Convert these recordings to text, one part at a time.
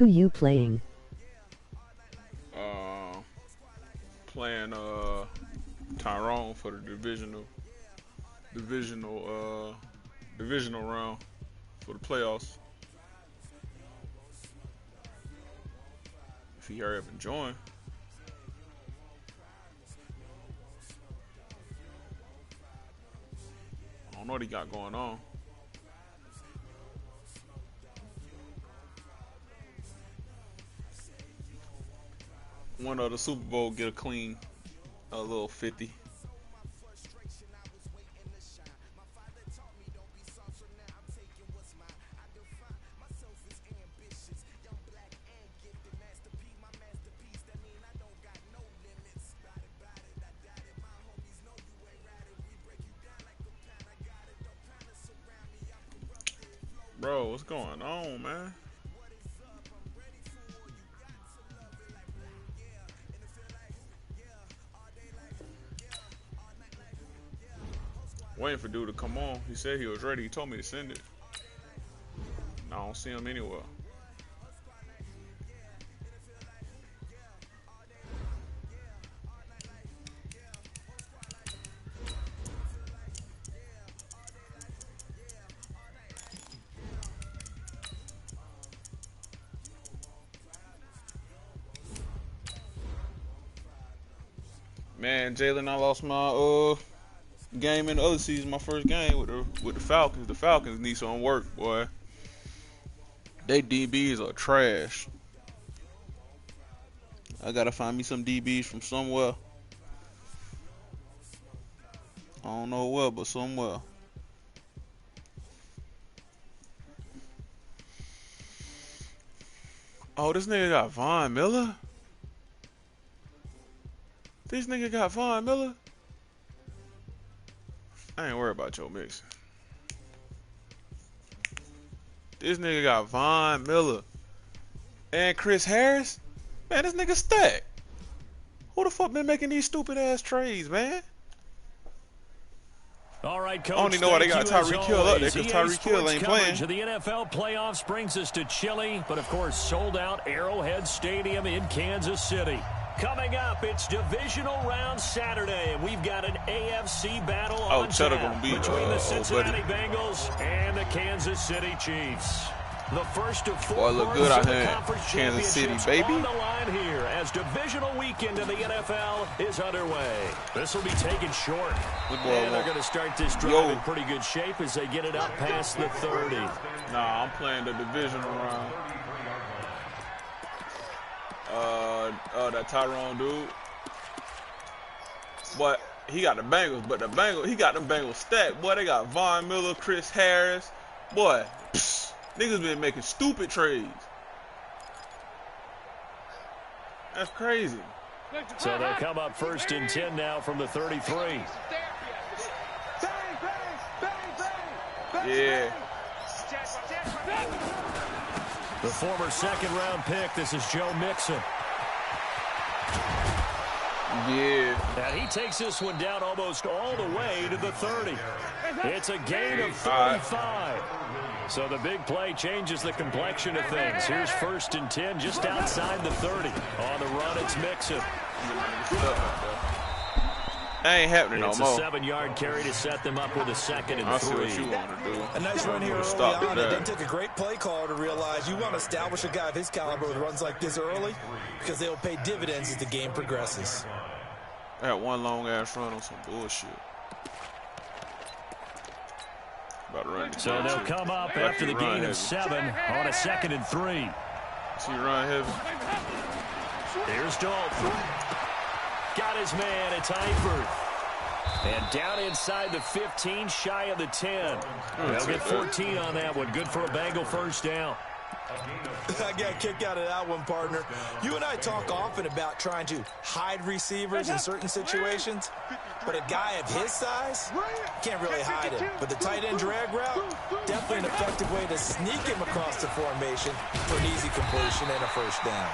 Who you playing? Playing Tyrone for the divisional round for the playoffs. If he hurry up and join. I don't know what he got going on. One of the Super Bowl get a clean, a little 50. Bro, what's going on, man? Waiting for dude to come on. He said he was ready. He told me to send it. I don't see him anywhere. Man, Jalen, I lost my game in the other season, my first game with the Falcons. The Falcons need some work, boy. They DBs are trash. I gotta find me some DBs from somewhere. I don't know where, but somewhere. Oh, this nigga got Von Miller? This nigga got Von Miller? I ain't worried about your mix. This nigga got Von Miller and Chris Harris. Man, this nigga stacked. Who the fuck been making these stupid ass trades, man? All right, Coach. I don't even know why they got Tyreek Hill up there, because Tyreek Hill ain't playing. The NFL playoffs brings us to Chile, but of course sold out Arrowhead Stadium in Kansas City. Coming up, it's Divisional Round Saturday, and we've got an AFC battle on tap between the Cincinnati Bengals and the Kansas City Chiefs. The first of four quarters of the conference championships on the line here as divisional weekend in the NFL is underway. This will be taken short, and they're going to start this drive in pretty good shape as they get it up past the 30. Nah, I'm playing the divisional round. That Tyrone dude. But he got the Bengals, he got them Bengals stacked. Boy, they got Von Miller, Chris Harris. Boy, niggas been making stupid trades. That's crazy. So they'll come up first and 10 now from the 33. Yeah. The former second-round pick, this is Joe Mixon. Yeah. And he takes this one down almost all the way to the 30. It's a gain of 35. So the big play changes the complexion of things. Here's first and 10 just outside the 30. On the run, it's Mixon. That ain't happening no more. It's a 7-yard carry to set them up with a second and 3. I see what you want to do. A nice run here early on. It didn't take a great play caller to realize you want to establish a guy of his caliber with runs like this early because they'll pay dividends as the game progresses. I had one long-ass run on some bullshit. About to run. So they'll come up after the gain of 7 on a second and 3. See you run heavy. Here's Dalton. Got his man, it's Eifert. And down inside the 15, shy of the 10. They'll get 14 on that one. Good for a Bengal first down. I got a kick out of that one, partner. You and I talk often about trying to hide receivers in certain situations, but a guy of his size can't really hide him. But the tight end drag route, definitely an effective way to sneak him across the formation for an easy completion and a first down.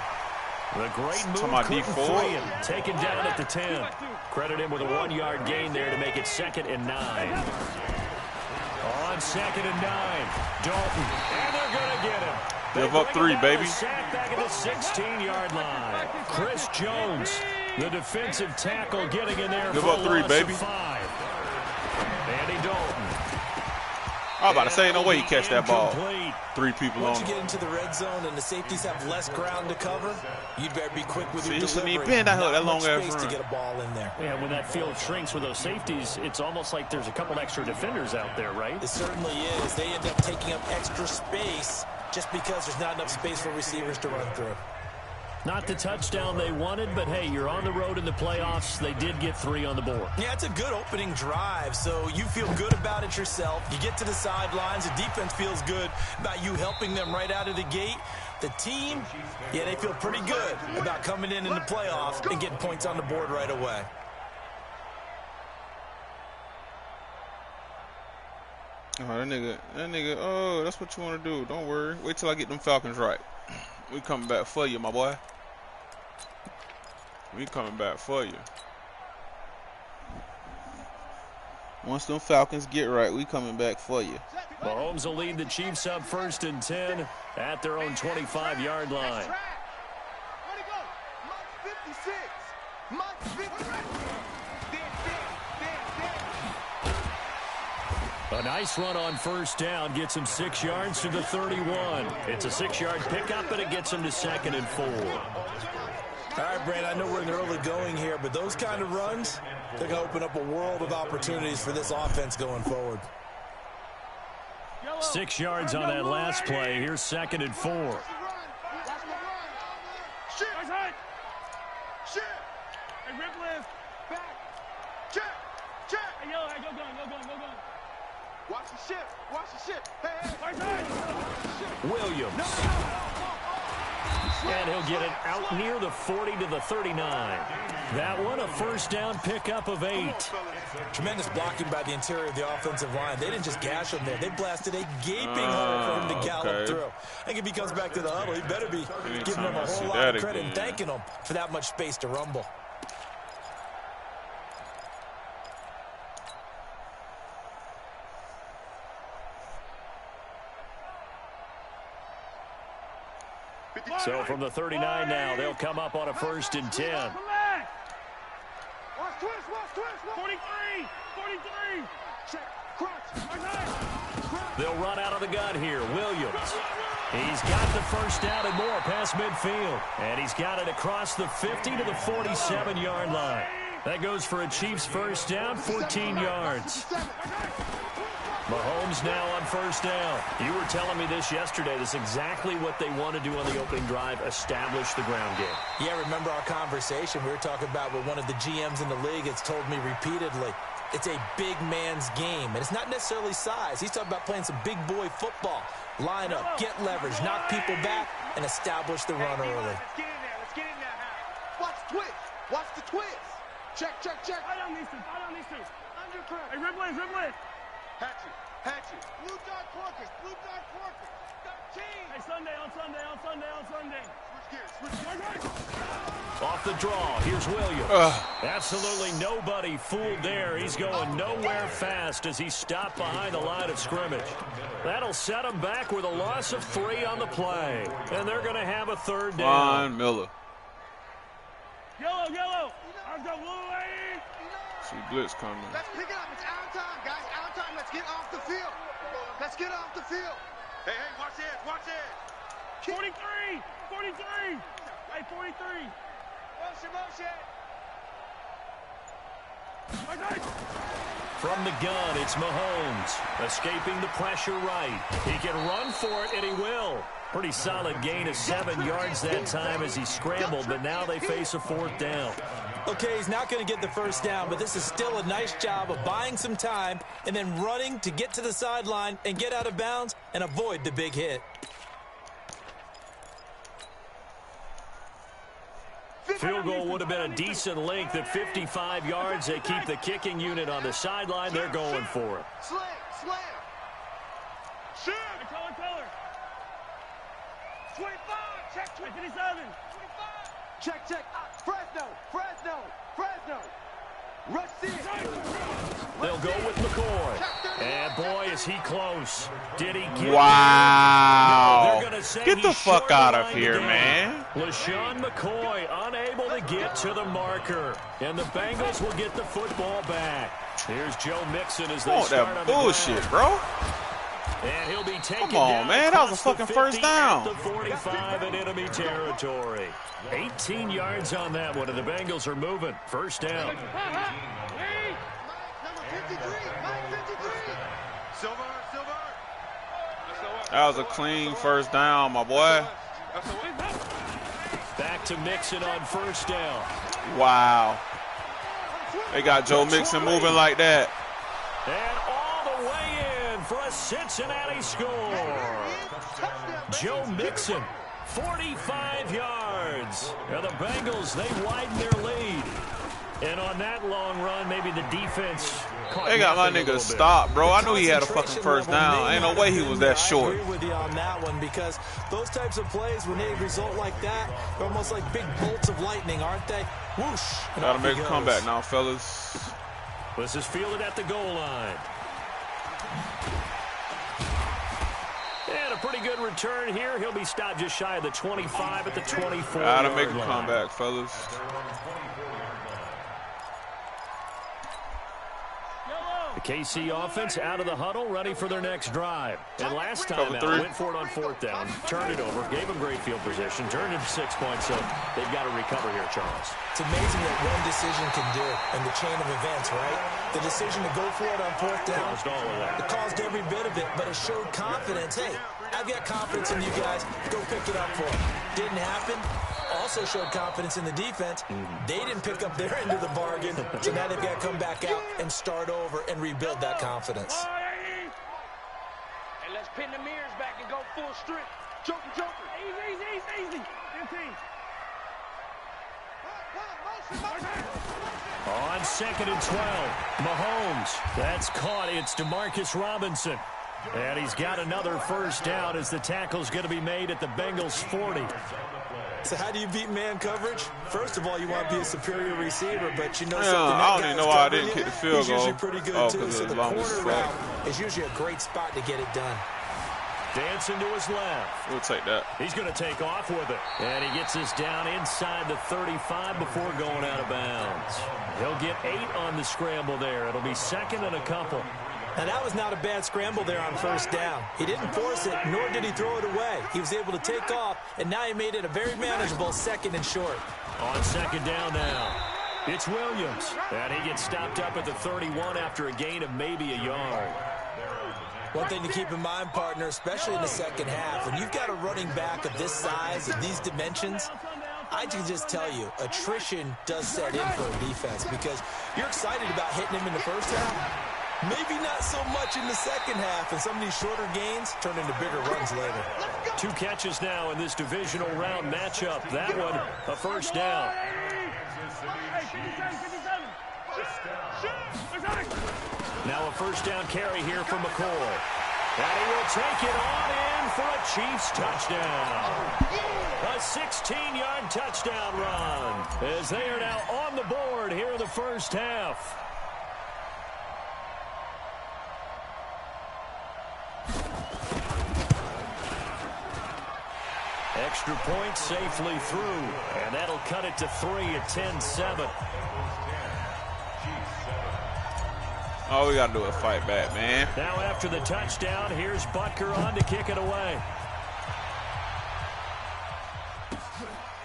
The great move couldn't free him. Taken down at the 10. Credit him with a 1-yard gain there to make it 2nd and 9. On 2nd and 9, Dalton. And they're going to get him. Give up 3, baby. Sack back at the 16-yard line. Chris Jones, the defensive tackle, getting in there. Give for up 3, baby. 5. Andy Dalton. I'm about to say, no way he catch that ball. Incomplete. 3 people Once on you him. get into the red zone and the safeties have less ground to cover, you'd better be quick with your See, he shouldn't delivery. even been that Not long much ass space to run. get a ball in there. Yeah, when that field shrinks with those safeties, it's almost like there's a couple extra defenders out there, right? It certainly is. They end up taking up extra space just because there's not enough space for receivers to run through. Not the touchdown they wanted, but hey, you're on the road in the playoffs. They did get 3 on the board. Yeah, it's a good opening drive, so you feel good about it yourself. You get to the sidelines. The defense feels good about you helping them right out of the gate. The team, yeah, they feel pretty good about coming in the playoffs and getting points on the board right away. Oh, that nigga, oh, that's what you want to do. Don't worry. Wait till I get them Falcons right. We coming back for you, my boy. We coming back for you. Once them Falcons get right, we coming back for you. Mahomes will lead the Chiefs up 1st and 10 at their own 25-yard line. A nice run on 1st down gets him 6 yards to the 31. It's a 6-yard pickup, but it gets him to 2nd and 4. All right, Brand, I know we're in the early going here, but those kind of runs, they're going to open up a world of opportunities for this offense going forward. 6 yards on that last play. Here's 2nd and 4. Watch the ship. Watch the ship. Hey. Williams. And he'll get it out near the 40 to the 39. That one, a 1st down pickup of 8. Tremendous blocking by the interior of the offensive line. They didn't just gash him there. They blasted a gaping hole for him to gallop through. I think if he comes back to the huddle, he better be giving him a whole lot of credit and thanking him for that much space to rumble. So from the 39 now, they'll come up on a 1st and 10. Watch twist. 43. Check. Crunch. They'll run out of the gun here. Williams. He's got the 1st down and more past midfield. And he's got it across the 50 to the 47-yard line. That goes for a Chiefs 1st down, 14 yards. Mahomes now on 1st down. You were telling me this yesterday. This is exactly what they want to do on the opening drive, establish the ground game. Yeah, remember our conversation we were talking about with one of the GMs in the league. It's told me repeatedly, it's a big man's game. And it's not necessarily size. He's talking about playing some big boy football. Line up, get leverage, knock people back, and establish the run early. Let's get in there. Watch twist. Watch the twist. Check. Fight on these two. Undercut. Hey, rib blitz. Hatchet. Blue dot Corkers. 13. Hey, Sunday. Switch gears. Off the draw, here's Williams. Absolutely nobody fooled there. He's going nowhere fast as he stopped behind the line of scrimmage. That'll set him back with a loss of 3 on the play. And they're going to have a 3rd down. Von Miller. Yellow. I've got blue lane. See blitz coming. Let's pick it up. It's out of time, guys. Out of time. Let's get off the field. Hey, watch it. 43. Hey, 43. Motion. From the gun, it's Mahomes. Escaping the pressure right. He can run for it, and he will. Pretty solid gain of 7 yards that time as he scrambled, but now they face a 4th down. Okay, he's not going to get the 1st down, but this is still a nice job of buying some time and then running to get to the sideline and get out of bounds and avoid the big hit. Field goal would have been a decent length at 55 yards. They keep the kicking unit on the sideline. They're going for it. Slam. Shoot. Color. 25. Check. 27. 25. Check. Fresno. They'll go with McCoy. And, boy, is he close. Did he get Wow. No, get the fuck out of here, man. LaShawn McCoy unable to get to the marker. And the Bengals will get the football back. Here's Joe Mixon as they start that on the bullshit, ground. bro. And he'll be taken Come on, down man. That was a across the fucking 50 first down. at the 45 in enemy territory. 18 yards on that one, and the Bengals are moving. First down. That was a clean first down, my boy. Back to Mixon on first down. Wow. They got Joe Mixon moving like that. And all the way in for a Cincinnati score. Joe Mixon, 45 yards. And the Bengals, they widen their lead. And on that long run, maybe the defense caught They got my nigga stopped, bro. I knew he had a fucking first down. Ain't no way he was that short. I agree with you on that one because those types of plays, when they result like that, they're almost like big bolts of lightning, aren't they? Whoosh. Gotta make a comeback now, fellas. This is fielded at the goal line. And a pretty good return here. He'll be stopped just shy of the 25 at the 24. Gotta make a comeback, fellas. The KC offense out of the huddle, ready for their next drive. And last time out, went for it on fourth down, turned it over, gave them great field position, turned it to 6 points, so they've got to recover here, Charles. It's amazing what one decision can do in the chain of events, right? The decision to go for it on fourth down, Caused all of that. it caused every bit of it, but it showed confidence. Hey, I've got confidence in you guys. Go pick it up for them. Didn't happen. Also showed confidence in the defense. They didn't pick up their end of the bargain, so now they've got to come back out and start over and rebuild that confidence. And let's pin the mirrors back and go full strength. Joker. Easy. 15. On 2nd and 12, Mahomes. That's caught. It's Demarcus Robinson. And he's got another first down as the tackle's going to be made at the Bengals 40. So how do you beat man coverage? First of all, you want to be a superior receiver, but you know Yeah, something. I don't even know why I didn't kick the field He's usually goal. pretty good, Oh, too. 'cause So it's the long corner as fuck. route is usually a great spot to get it done. Dancing to his left. We'll take that. He's going to take off with it. And he gets us down inside the 35 before going out of bounds. He'll get 8 on the scramble there. It'll be 2nd and a couple. Now, that was not a bad scramble there on first down. He didn't force it, nor did he throw it away. He was able to take off, and now he made it a very manageable 2nd and short. On 2nd down now, it's Williams. And he gets stopped up at the 31 after a gain of maybe a yard. One thing to keep in mind, partner, especially in the second half, when you've got a running back of this size and these dimensions, I can just tell you, attrition does set in for a defense because you're excited about hitting him in the first half. Maybe not so much in the second half, and some of these shorter gains turn into bigger runs later. 2 catches now in this divisional round matchup. That one, a first down. Now a first down carry here for McCoy. And he will take it on in for a Chiefs touchdown. A 16-yard touchdown run as they are now on the board here in the first half. Extra point safely through, and that'll cut it to 3 at 10-7. All we got to do is fight back, man. Now after the touchdown, here's Butker on to kick it away.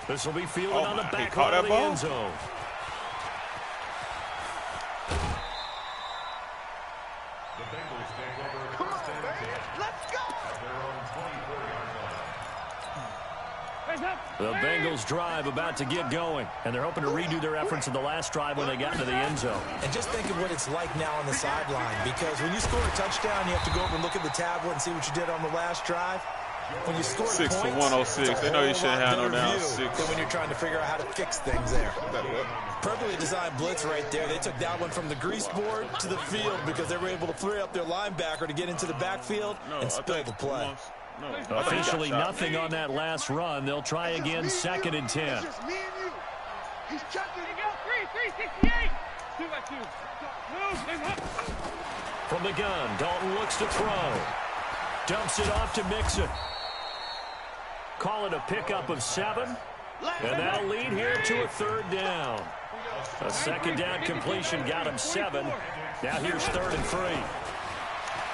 This will be fielded on the back line of the end zone. Come on, baby. Let's go. The Bengals drive about to get going, and they're hoping to redo their efforts in the last drive when they got into the end zone. And just think of what it's like now on the sideline, because when you score a touchdown, you have to go over and look at the tablet and see what you did on the last drive. When you score 6 points, for 106. They know you shouldn't have no down 6. than when you're trying to figure out how to fix things there. Perfectly designed blitz right there. They took that one from the grease board to the field because they were able to free up their linebacker to get into the backfield and spill the play. Officially nothing on that last run. They'll try again, 2nd and 10. It's just me and you. He's checking. 368. From the gun, Dalton looks to throw. Dumps it off to Mixon. Call it a pickup of 7. And that'll lead here to a 3rd down. A 2nd down completion got him 7. Now here's 3rd and 3.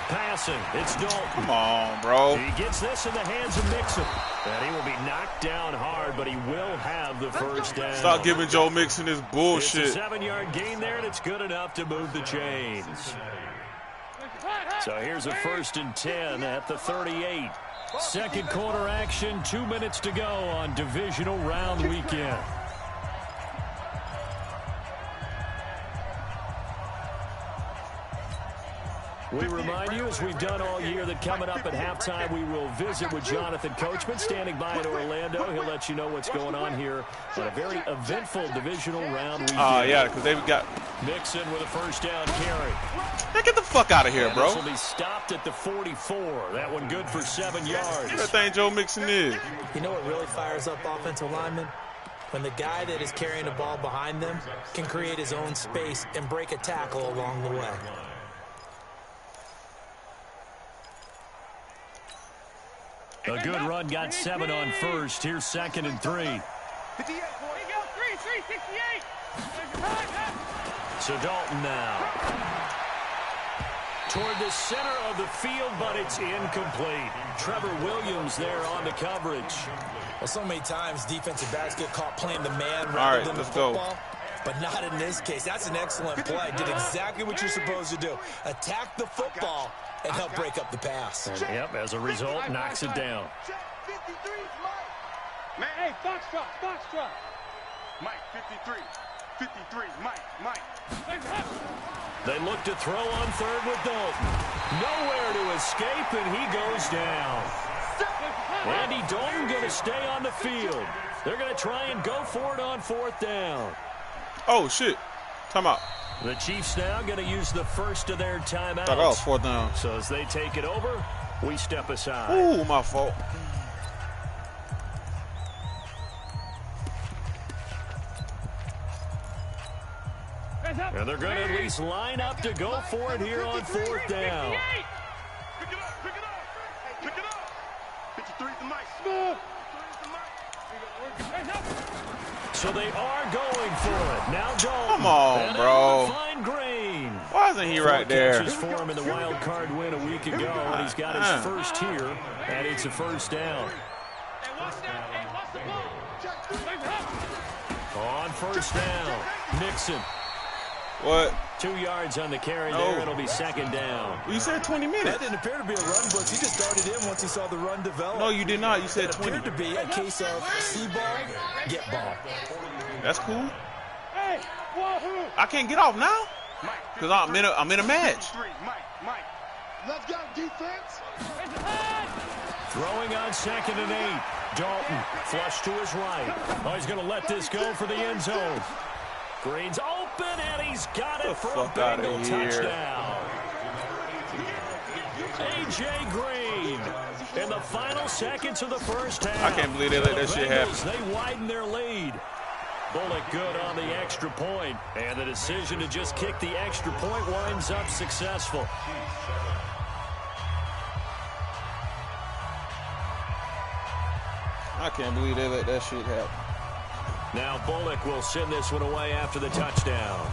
Passing, it's Dalton. Come on, bro. He gets this in the hands of Mixon. And he will be knocked down hard, but he will have the 1st down. Stop giving Joe Mixon this bullshit. It's a 7-yard gain there, and it's good enough to move the chains. So here's a 1st and 10 at the 38. 2nd quarter action, 2 minutes to go on Divisional Round weekend. We remind you, as we've done all year, that coming up at halftime, we will visit with Jonathan Coachman, standing by in Orlando. He'll let you know what's going on here on a very eventful Divisional Round weekend. Yeah, because they've got Mixon with a 1st down carry. Now get the fuck out of here, bro. This will be stopped at the 44. That one good for 7 yards. That thing Joe Mixon is. You know what really fires up offensive linemen? When the guy that is carrying the ball behind them can create his own space and break a tackle along the way. A good run got 7 on 1st. Here's 2nd and 3. So Dalton now. Toward the center of the field, but it's incomplete. Trevor Williams there on the coverage. Well, so many times defensive backs get caught playing the man All rather right, than the let's go. football. But not in this case. That's an excellent play. Did exactly what you're supposed to do. Attack the football and help break up the pass. And, yep, as a result, knocks it down. Man, hey, Foxtrot. Mike, 53. 53, Mike. They look to throw on 3rd with Dalton. Nowhere to escape, and he goes down. Andy Dalton going to stay on the field. They're going to try and go for it on 4th down. Oh, shit. Time out. The Chiefs now going to use the first of their timeouts. Thought that was 4th down. So as they take it over, we step aside. Ooh, my fault. And they're going to at least line up to go for it here on 4th down. Pick it up. 53's the Mike. So they are going for it. Now Dalton. Come on, and bro. Find Green. Why isn't he right there? Catches for him in the wild card win a week ago, and he's got his first here, and it's a 1st down. On 1st down, Mixon. What? 2 yards on the carry there. It'll be 2nd down. You said 20 minutes. That didn't appear to be a run blitz. He just started in once he saw the run develop. No, you did not. You said It 20. appeared to be a case of see ball, get ball. That's cool. Hey, I can't get off now because I'm in a match. Mike. Let's go, defense. Throwing on 2nd and 8. Dalton flush to his right. Oh, he's going to let this go for the end zone. Green's open, and he's got it for a Bengal touchdown. A.J. Green in the final seconds of the first half. I can't believe they let that shit happen. They widen their lead. Bullock good on the extra point, and the decision to just kick the extra point winds up successful. I can't believe they let that shit happen. Now Bullock will send this one away after the touchdown.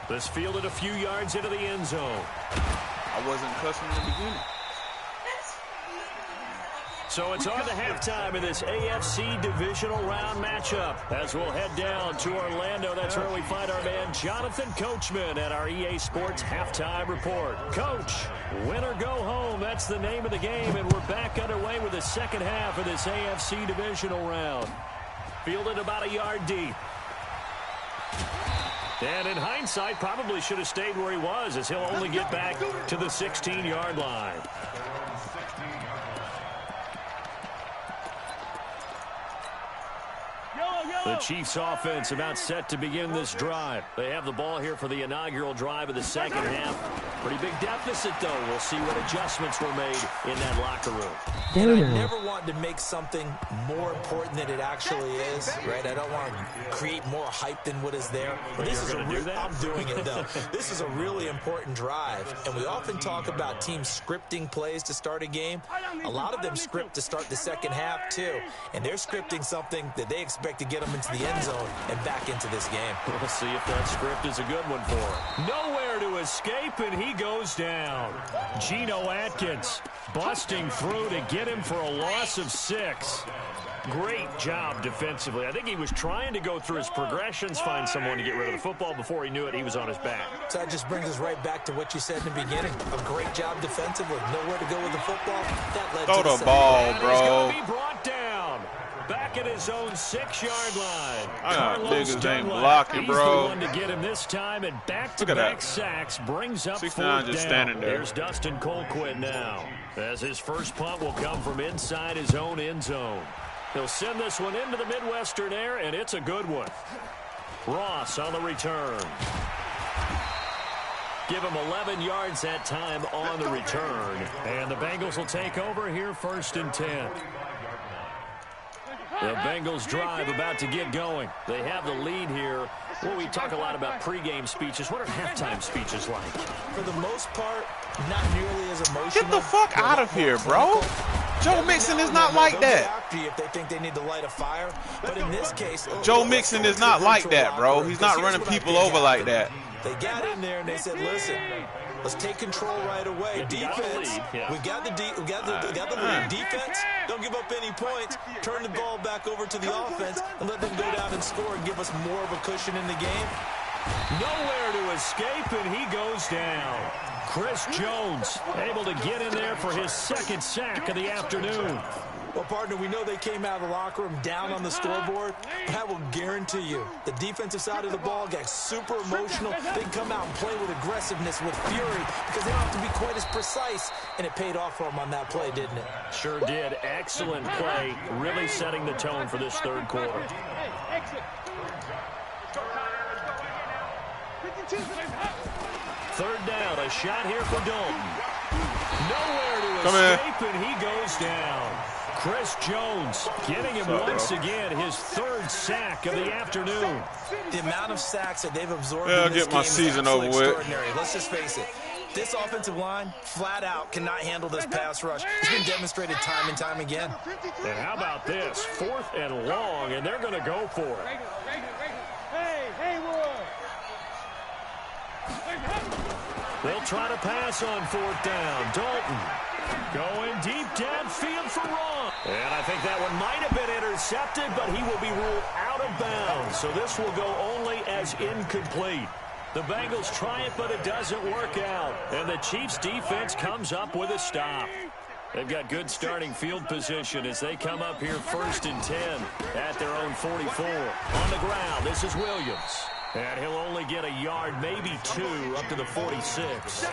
This fielded a few yards into the end zone. I wasn't cussing in the beginning. So it's on to halftime in this AFC Divisional Round matchup. As we'll head down to Orlando, that's where we find our man Jonathan Coachman at our EA Sports Halftime Report. Coach, win or go home, that's the name of the game, and we're back underway with the second half of this AFC Divisional Round. Fielded about a yard deep. And in hindsight, probably should have stayed where he was, as he'll only get back to the 16-yard line. The Chiefs offense about set to begin this drive. They have the ball here for the inaugural drive of the second half. Pretty big deficit, though. We'll see what adjustments were made in that locker room. And I never want to make something more important than it actually is, right? I don't want to create more hype than what is there. This is I'm doing it, though. This is a really important drive, and we often talk about teams scripting plays to start a game. A lot of them script to start the second half, too, and they're scripting something that they expect to get them into the end zone and back into this game. We'll see if that script is a good one for him. Nowhere to escape, and he goes down. Geno Atkins busting through to get him for a loss of 6. Great job defensively. I think he was trying to go through his progressions, find someone to get rid of the football. Before he knew it, he was on his back. So that just brings us right back to what you said in the beginning. A great job defensively. Nowhere to go with the football. That led Throw to the ball, He's bro. going to be brought down. Back at his own 6-yard line. Niggas ain't blocking, bro. He's the one to get him this time, and back-to-back sacks brings up 4th down. Just standing there. Here's Dustin Colquitt now, as his first punt will come from inside his own end zone. He'll send this one into the Midwestern air, and it's a good one. Ross on the return. Give him 11 yards that time on the return. And the Bengals will take over here 1st and 10. The Bengals drive about to get going. They have the lead here. Well, we talk a lot about pregame speeches. What are halftime speeches like? For the most part, not nearly as emotional. Get the fuck out of here, bro. Joe Mixon is not like that. If they think they need to light a fire, but in this case, Joe Mixon is not like that, bro. He's not running people over like that. They got in there and they said, "Listen, let's take control right away. Defense, we got the lead. Defense, don't give up any points. Turn the ball back over to the offense and let them go down and score and give us more of a cushion in the game." Nowhere to escape, and he goes down. Chris Jones able to get in there for his 2nd sack of the afternoon. Well, partner, we know they came out of the locker room down on the scoreboard, but I will guarantee you the defensive side of the ball got super emotional. They can come out and play with aggressiveness, with fury, because they don't have to be quite as precise, and it paid off for them on that play, didn't it? Sure did. Excellent play, really setting the tone for this 3rd quarter. Third down, a shot here for Dalton. Nowhere to escape, and he goes down. Chris Jones getting him once again, his 3rd sack of the afternoon. The amount of sacks that they've absorbed in this game is absolutely extraordinary. Let's just face it. This offensive line, flat out, cannot handle this pass rush. It's been demonstrated time and time again. And how about this? 4th and long, and they're going to go for it. They'll try to pass on 4th down. Dalton going deep downfield for Ross. And I think that one might have been intercepted, but he will be ruled out of bounds. So this will go only as incomplete. The Bengals try it, but it doesn't work out. And the Chiefs' defense comes up with a stop. They've got good starting field position as they come up here 1st and 10 at their own 44. On the ground, this is Williams. And he'll only get a yard, maybe 2, up to the 46.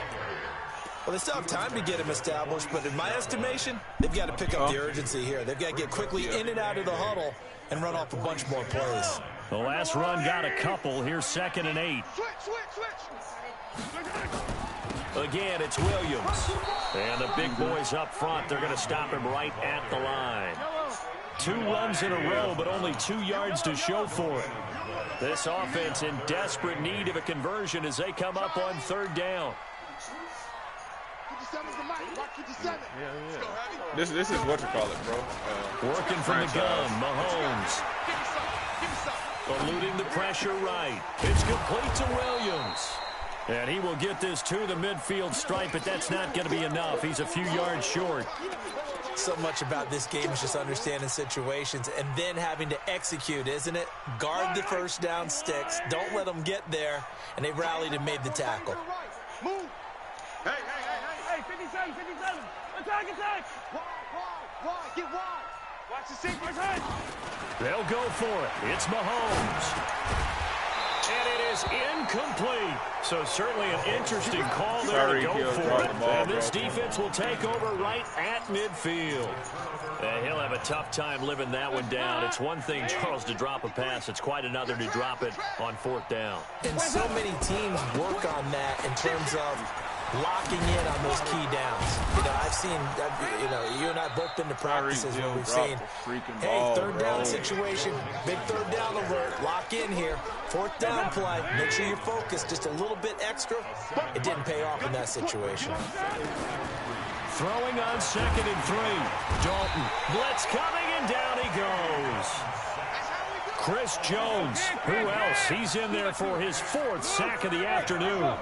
Well, they still have time to get him established, but in my estimation, they've got to pick up the urgency here. They've got to get quickly in and out of the huddle and run off a bunch more plays. The last run got a couple. Here's 2nd and 8. Again, it's Williams. And the big boys up front, they're going to stop him right at the line. 2 runs in a row, but only 2 yards to show for it. This offense in desperate need of a conversion as they come up on 3rd down. This is what you call it, bro. Working from the gun, Mahomes. Eluding the pressure right. It's complete to Williams. And he will get this to the midfield stripe, but that's not going to be enough. He's a few yards short. So much about this game is just understanding situations and then having to execute, isn't it? Guard the 1st down sticks. Don't let them get there. And they rallied and made the tackle. Move. Hey, 57, 57. Attack. Wide. Get wide. Watch the safety. They'll go for it. It's Mahomes. And it is incomplete. So certainly an interesting call there to go for it. And this defense will take over right at midfield. And he'll have a tough time living that one down. It's one thing, Charles, to drop a pass. It's quite another to drop it on 4th down. And so many teams work on that in terms of locking in on those key downs. You know, I've seen, you and I both been to practices where we've seen, hey, third down situation, big third down alert, lock in here, fourth down play, make sure you're focused just a little bit extra. It didn't pay off in that situation. Throwing on 2nd and 3. Dalton, blitz coming, and down he goes. Chris Jones, who else? He's in there for his 4th sack of the afternoon.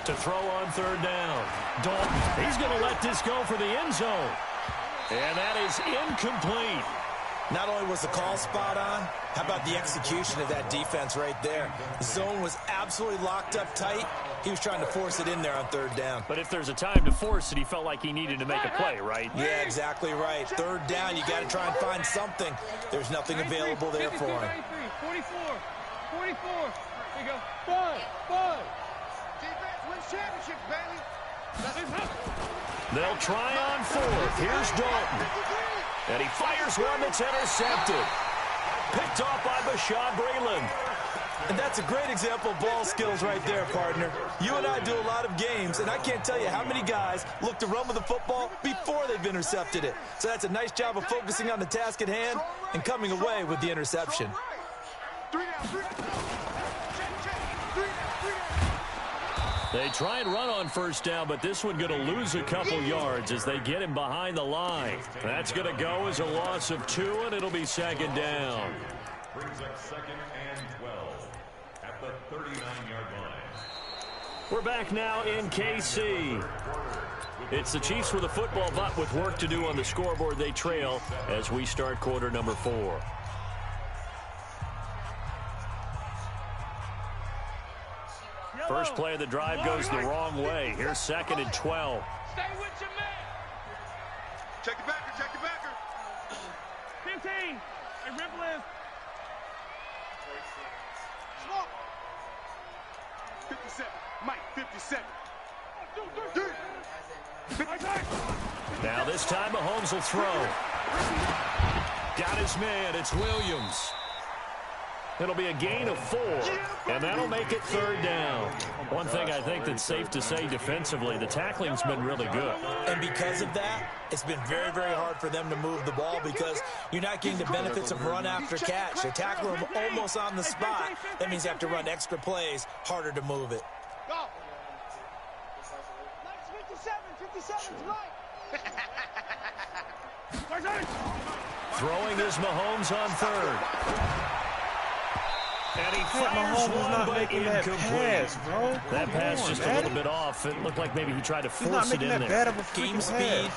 To throw on 3rd down. Dalton, he's going to let this go for the end zone. And that is incomplete. Not only was the call spot on, how about the execution of that defense right there? The zone was absolutely locked up tight. He was trying to force it in there on 3rd down. But if there's a time to force it, he felt like he needed to make a play, right? Yeah, exactly right. 3rd down, you got to try and find something. There's nothing available there for him. 44. 44. There you go. 5. Defense wins championships, baby. They'll try on 4th. Here's Dalton. And he fires one that's intercepted. Picked off by Bashaud Breeland. And that's a great example of ball skills right there, partner. You and I do a lot of games, and I can't tell you how many guys look to run with the football before they've intercepted it. So that's a nice job of focusing on the task at hand and coming away with the interception. 3 down. They try and run on 1st down, but this one going to lose a couple yards as they get him behind the line. That's going to go as a loss of 2, and it'll be 2nd down. Brings up 2nd and 12 at the 39-yard line. We're back now in KC. It's the Chiefs with the football, but with work to do on the scoreboard, they trail as we start quarter number 4. First play of the drive goes the wrong way. Here's 2nd and 12. Stay with your man. Check the backer. 15. Hey, rip left. Small. 57. Mike, 57. Now this time Mahomes will throw. Got his man. It's Williams. It'll be a gain of 4, and that'll make it 3rd down. One thing I think that's safe to say defensively, the tackling's been really good. And because of that, it's been very, very hard for them to move the ball because you're not getting the benefits of run after catch. They tackle them almost on the spot. That means you have to run extra plays, harder to move it. Go. 57's right. Throwing is Mahomes on 3rd. And he fires one, but incomplete. bro. That pass just a little bit off. It looked like maybe he tried to force it in there. Game speed,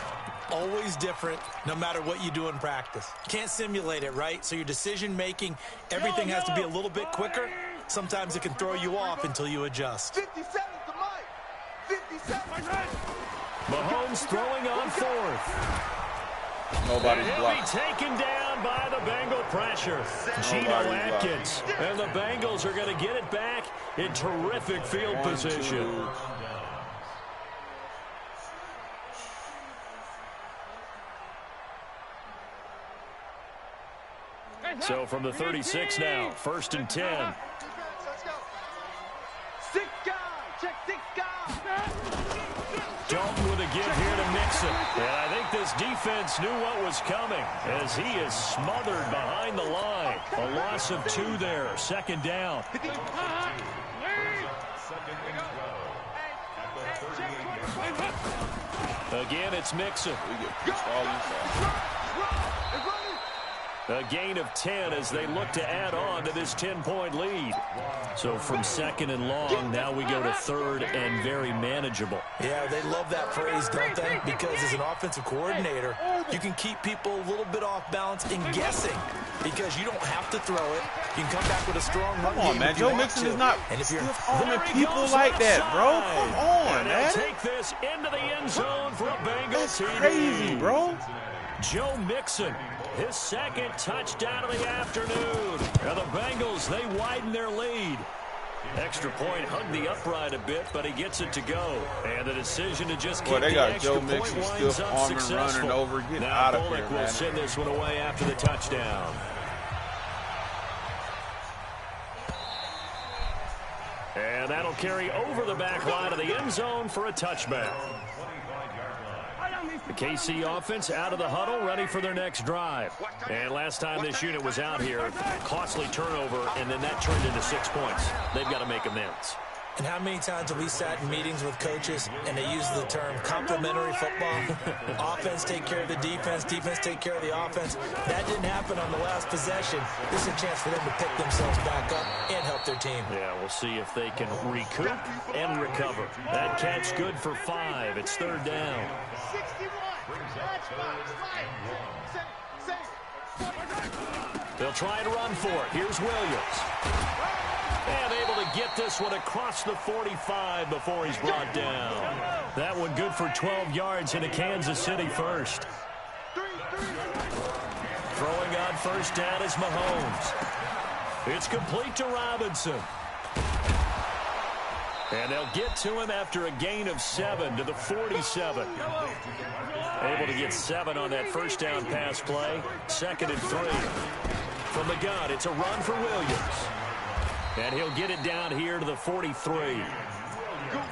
always different, no matter what you do in practice. You can't simulate it, right? So your decision-making, everything has to be a little bit quicker. Sometimes it can throw you off until you adjust. 57 to Mike. 57. Mahomes throwing on 4th. Nobody's He'll blocked. be taken down by the Bengal pressure. Geno Atkins. And the Bengals are going to get it back in terrific field position. So from the 36 now, 1st and 10. Let's go. 6 guys. Check 6 guys. Dalton with a give here to Mixon. And I think this defense knew what was coming as he is smothered behind the line. A loss of 2 there. 2nd down. Again, it's Mixon. A gain of 10 as they look to add on to this 10-point lead. So from 2nd and long, now we go to 3rd and very manageable. Yeah, they love that phrase, don't they? Because as an offensive coordinator, you can keep people a little bit off balance in guessing because you don't have to throw it. You can come back with a strong run game. Come on, man. Joe Mixon is not harming people like that, bro. Come on, man. Take this into the end zone for a Bengal That's TD. crazy, bro. Joe Mixon, his 2nd touchdown of the afternoon. And the Bengals, they widen their lead. Extra point, hugged the upright a bit, but he gets it to go. And the decision to just kick they the got extra Joe point Mixon winds still up arming, successful. running over, getting now out of Bullock here, will man. send this one away after the touchdown. carry over the back line of the end zone for a touchback. The KC offense out of the huddle, ready for their next drive. And last time this unit was out here, costly turnover, and then that turned into 6 points. They've got to make amends. And how many times have we sat in meetings with coaches and they use the term complementary football? Offense take care of the defense, defense take care of the offense. That didn't happen on the last possession. This is a chance for them to pick themselves back up and help their team. Yeah, we'll see if they can recoup and recover. That catch good for 5. It's third down. 61. They'll try and run for it. Here's Williams. And able to get this one across the 45 before he's brought down. That one good for 12 yards into Kansas City first. Throwing on first down is Mahomes. It's complete to Robinson. And they'll get to him after a gain of 7 to the 47. Able to get 7 on that first down pass play. 2nd and 3. From the gun, it's a run for Williams. And he'll get it down here to the 43.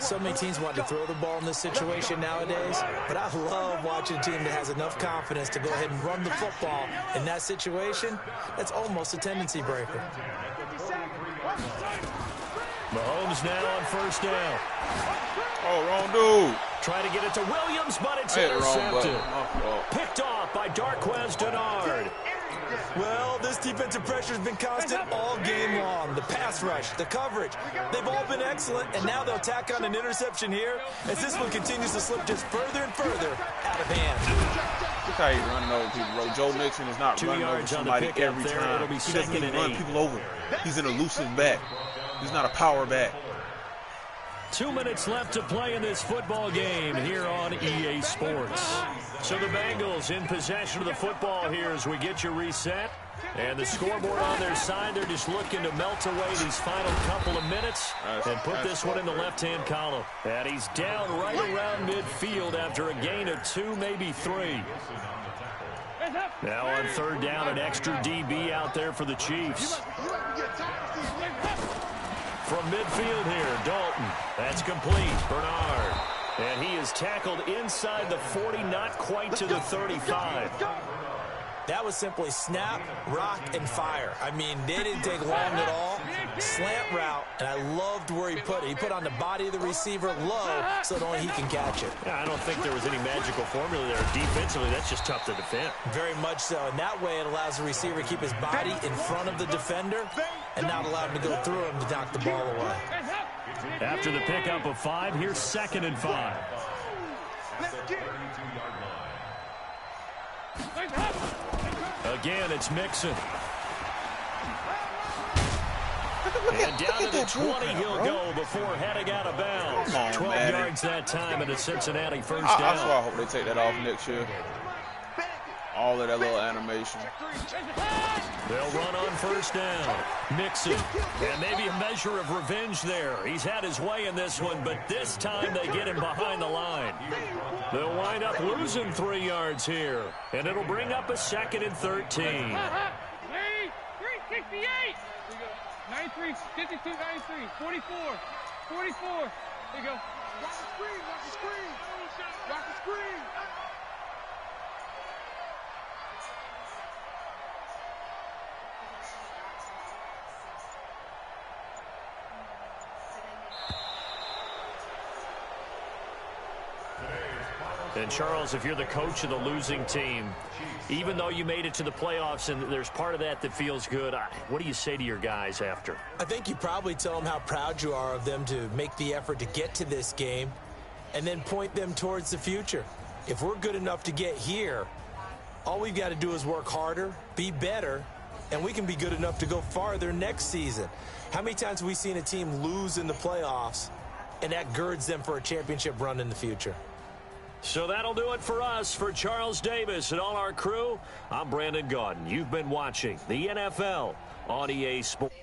So many teams want to throw the ball in this situation nowadays, but I love watching a team that has enough confidence to go ahead and run the football in that situation. That's almost a tendency breaker. Mahomes now on first down. Oh, wrong dude. Trying to get it to Williams, but it's intercepted. Picked off by Darquez Dennard. Well, this defensive pressure has been constant all game long. The pass rush, the coverage, they've all been excellent, and now they'll tack on an interception here as this one continues to slip just further and further out of hand. Look how he's running over people, bro. Joe Mixon is not 2 running over yards on the somebody pick every up there. time. It'll be He doesn't 2nd even and run 8. people over. He's an elusive back. He's not a power back. 2 minutes left to play in this football game here on EA Sports. So the Bengals in possession of the football here as we get you reset. And the scoreboard on their side, they're just looking to melt away these final couple of minutes and put this one in the left-hand column. And he's down right around midfield after a gain of 2, maybe 3. Now on third down, an extra DB out there for the Chiefs. From midfield here, Dalton. That's complete. Bernard. And he is tackled inside the 40, not quite to the 35. That was simply snap, rock, and fire. I mean, they didn't take long at all. Slant route, and I loved where he put it. He put on the body of the receiver low so that only he can catch it. Yeah, I don't think there was any magical formula there. Defensively, that's just tough to defend. Very much so. And that way it allows the receiver to keep his body in front of the defender and not allow him to go through him to knock the ball away. After the pickup of 5, here's 2nd and 5. Again, it's Mixon. And down to the 20 he'll go before heading out of bounds. 12 yards that time and a Cincinnati first down. That's why I hope they take that off next year. All of that little animation. They'll run on first down. Mixon. And maybe a measure of revenge there. He's had his way in this one, but this time they get him behind the line. They'll wind up losing 3 yards here. And it'll bring up a 2nd and 13. 368. 93, 52, 93, 44, 44. There you go. Rock the screen, rock the screen. Rock the screen. And Charles, if you're the coach of the losing team, even though you made it to the playoffs and there's part of that that feels good, what do you say to your guys after? I think you probably tell them how proud you are of them to make the effort to get to this game and then point them towards the future. If we're good enough to get here, all we've got to do is work harder, be better, and we can be good enough to go farther next season. How many times have we seen a team lose in the playoffs and that girds them for a championship run in the future? So that'll do it for us. For Charles Davis and all our crew, I'm Brandon Gaudin. You've been watching the NFL on EA Sports.